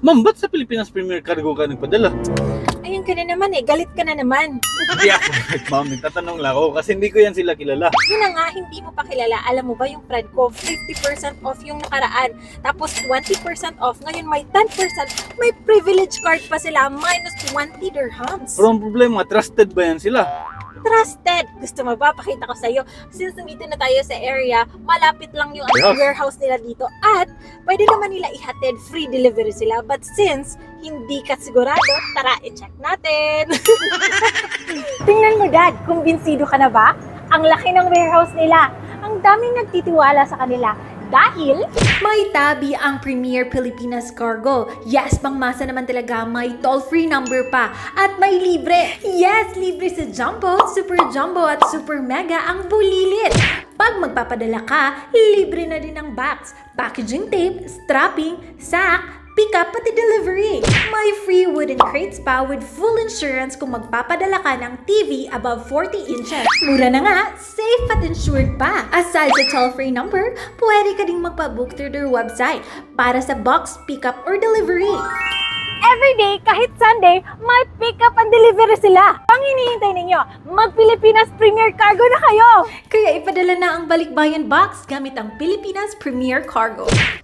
Ma'am, ba't sa Pilipinas Premier Cargo ka nagpadala? Ayun ka na naman eh, galit ka na naman. Hindi ako galit, ma'am. Nagtatanong lang ako kasi hindi ko yan sila kilala. Yun na nga, hindi mo pa kilala. Alam mo ba yung friend ko, 50% off yung nakaraan. Tapos 20% off. Ngayon may 10%. May privilege card pa sila, minus 20 dirhams. Pero ang problema, trusted ba yan sila? Trusted! Gusto mo ba? Pakita ko sa'yo. Since nandito na tayo sa area, malapit lang yung warehouse nila dito. At pwede naman nila ihatid, free delivery sila. But since hindi ka sigurado, tara, i-check natin. Tingnan mo, Dad. Kumbinsido ka na ba? Ang laki ng warehouse nila. Ang daming nagtitiwala sa kanila. Dahil may tabi ang Premier Pilipinas Cargo. Yes, pangmasa naman talaga, may toll-free number pa. At may libre. Yes, libre sa Jumbo, Super Jumbo at Super Mega ang bulilit. Pag magpapadala ka, libre na din ang box, packaging tape, strapping, sack, pick-up pati delivery. May free wooden crates pa with full insurance kung magpapadala ka ng TV above 40 inches. Mura na nga, safe at insured pa. Aside sa toll-free number, pwede ka ding magpa-book through their website para sa box, pick-up, or delivery. Everyday, kahit Sunday, may pick-up and delivery sila. Ang hinihintay ninyo, mag-Pilipinas Premier Cargo na kayo! Kaya ipadala na ang balikbayan box gamit ang Pilipinas Premier Cargo.